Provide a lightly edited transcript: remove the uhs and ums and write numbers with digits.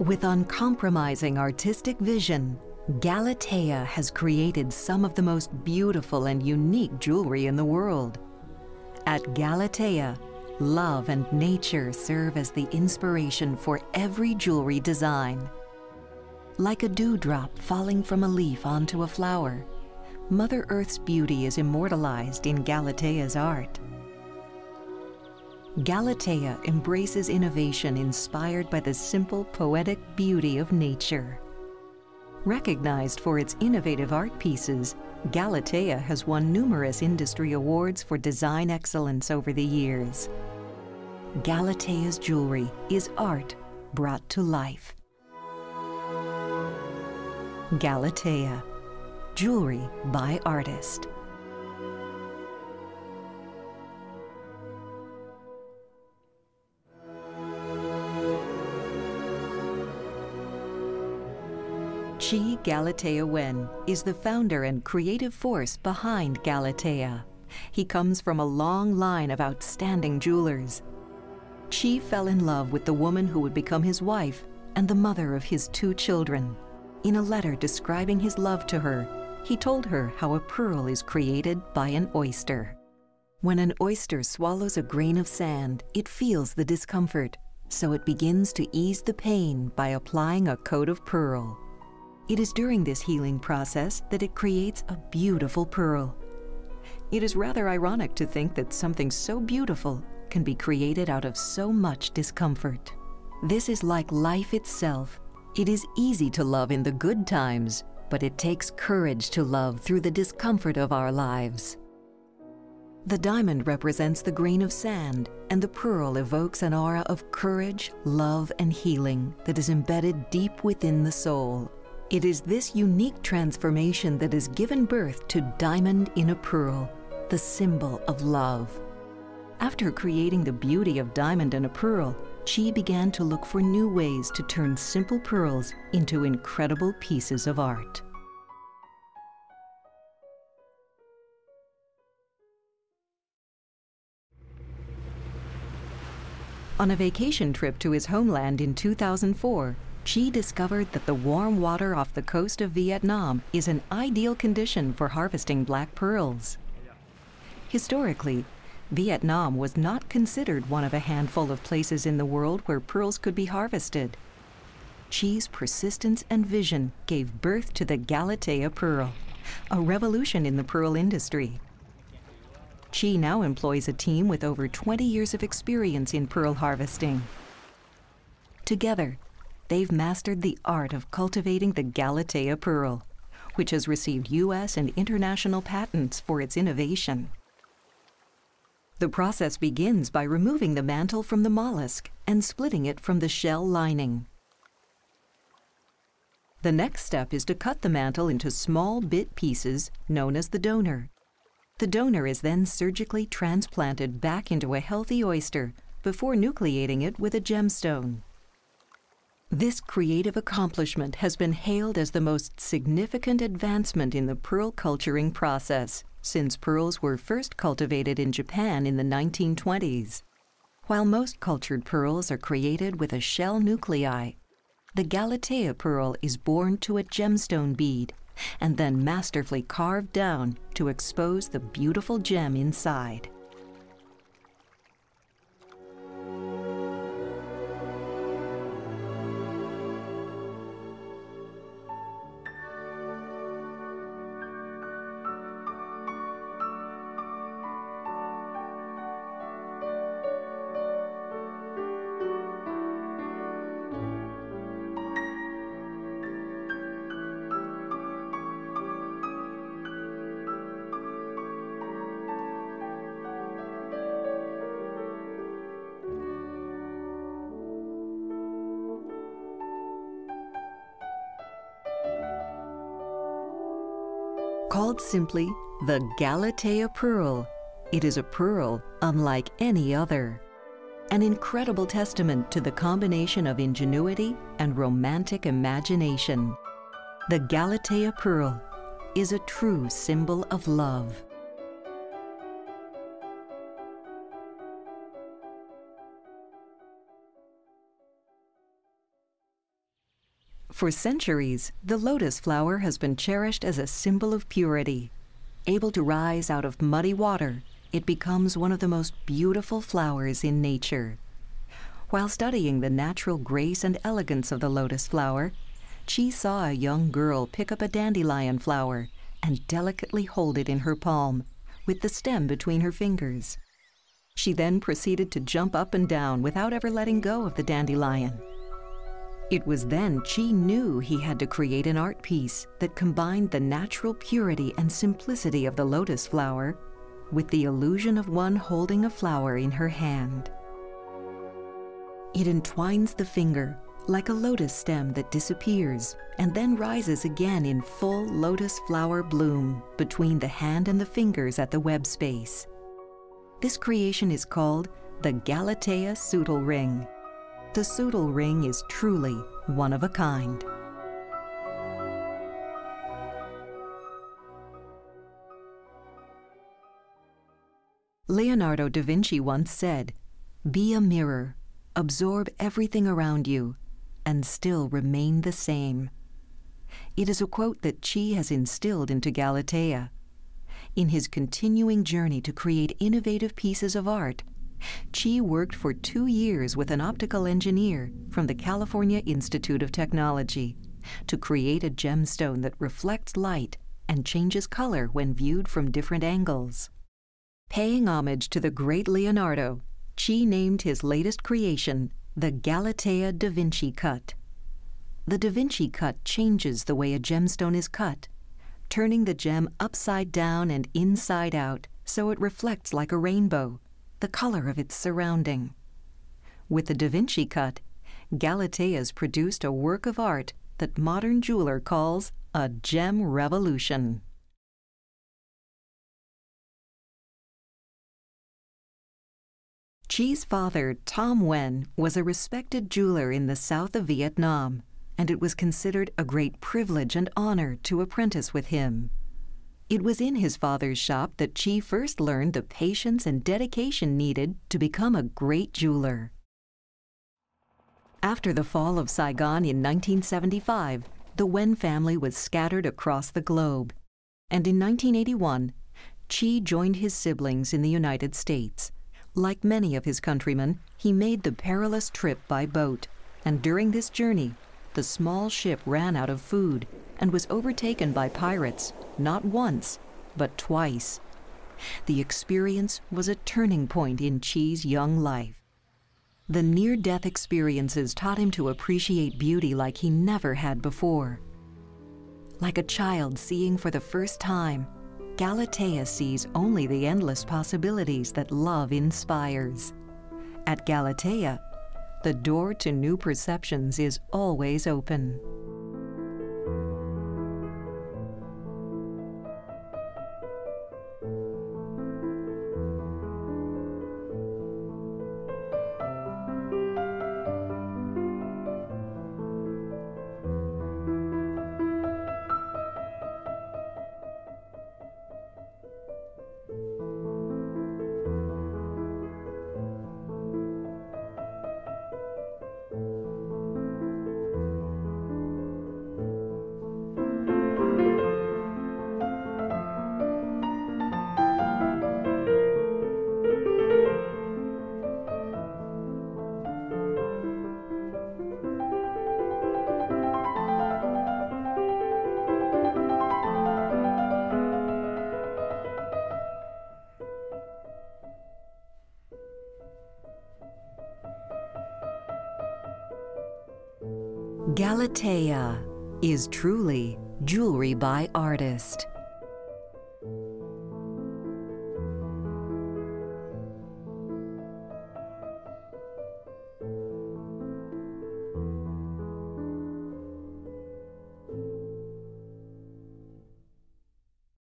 With uncompromising artistic vision, Galatea has created some of the most beautiful and unique jewelry in the world. At Galatea, love and nature serve as the inspiration for every jewelry design. Like a dewdrop falling from a leaf onto a flower, Mother Earth's beauty is immortalized in Galatea's art. Galatea embraces innovation inspired by the simple, poetic beauty of nature. Recognized for its innovative art pieces, Galatea has won numerous industry awards for design excellence over the years. Galatea's jewelry is art brought to life. Galatea, jewelry by artist. Galatea Huynh is the founder and creative force behind Galatea. He comes from a long line of outstanding jewelers. Chi fell in love with the woman who would become his wife and the mother of his 2 children. In a letter describing his love to her, he told her how a pearl is created by an oyster. When an oyster swallows a grain of sand, it feels the discomfort, so it begins to ease the pain by applying a coat of pearl. It is during this healing process that it creates a beautiful pearl. It is rather ironic to think that something so beautiful can be created out of so much discomfort. This is like life itself. It is easy to love in the good times, but it takes courage to love through the discomfort of our lives. The diamond represents the grain of sand, and the pearl evokes an aura of courage, love, and healing that is embedded deep within the soul. It is this unique transformation that has given birth to Diamond in a Pearl, the symbol of love. After creating the beauty of diamond in a pearl, Chi began to look for new ways to turn simple pearls into incredible pieces of art. On a vacation trip to his homeland in 2004, Chi discovered that the warm water off the coast of Vietnam is an ideal condition for harvesting black pearls. Historically, Vietnam was not considered one of a handful of places in the world where pearls could be harvested. Chi's persistence and vision gave birth to the Galatea pearl, a revolution in the pearl industry. Chi now employs a team with over 20 years of experience in pearl harvesting. Together, they've mastered the art of cultivating the Galatea pearl, which has received U.S. and international patents for its innovation. The process begins by removing the mantle from the mollusk and splitting it from the shell lining. The next step is to cut the mantle into small bit pieces known as the donor. The donor is then surgically transplanted back into a healthy oyster before nucleating it with a gemstone. This creative accomplishment has been hailed as the most significant advancement in the pearl culturing process since pearls were first cultivated in Japan in the 1920s. While most cultured pearls are created with a shell nuclei, the Galatea pearl is born to a gemstone bead and then masterfully carved down to expose the beautiful gem inside. Called simply the Galatea pearl, it is a pearl unlike any other. An incredible testament to the combination of ingenuity and romantic imagination. The Galatea pearl is a true symbol of love. For centuries, the lotus flower has been cherished as a symbol of purity. Able to rise out of muddy water, it becomes one of the most beautiful flowers in nature. While studying the natural grace and elegance of the lotus flower, Chi saw a young girl pick up a dandelion flower and delicately hold it in her palm, with the stem between her fingers. She then proceeded to jump up and down without ever letting go of the dandelion. It was then Chi knew he had to create an art piece that combined the natural purity and simplicity of the lotus flower with the illusion of one holding a flower in her hand. It entwines the finger like a lotus stem that disappears and then rises again in full lotus flower bloom between the hand and the fingers at the web space. This creation is called the Galatea Soottle Ring. The Soottle Ring is truly one of a kind. Leonardo da Vinci once said, "Be a mirror, absorb everything around you, and still remain the same." It is a quote that Chi has instilled into Galatea. In his continuing journey to create innovative pieces of art, Chi worked for 2 years with an optical engineer from the California Institute of Technology to create a gemstone that reflects light and changes color when viewed from different angles. Paying homage to the great Leonardo, Chi named his latest creation the Galatea da Vinci Cut. The Da Vinci Cut changes the way a gemstone is cut, turning the gem upside down and inside out so it reflects like a rainbow, the color of its surrounding. With the Da Vinci Cut, Galatea's produced a work of art that modern jeweler calls a gem revolution. Chi's father, Tom Nguyen, was a respected jeweler in the south of Vietnam, and it was considered a great privilege and honor to apprentice with him. It was in his father's shop that Chi first learned the patience and dedication needed to become a great jeweler. After the fall of Saigon in 1975, the Nguyen family was scattered across the globe, and in 1981, Chi joined his siblings in the United States. Like many of his countrymen, he made the perilous trip by boat, and during this journey, the small ship ran out of food and was overtaken by pirates, not once, but twice. The experience was a turning point in Chi's young life. The near-death experiences taught him to appreciate beauty like he never had before. Like a child seeing for the first time, Galatea sees only the endless possibilities that love inspires. At Galatea, the door to new perceptions is always open. Galatea is truly jewelry by artist.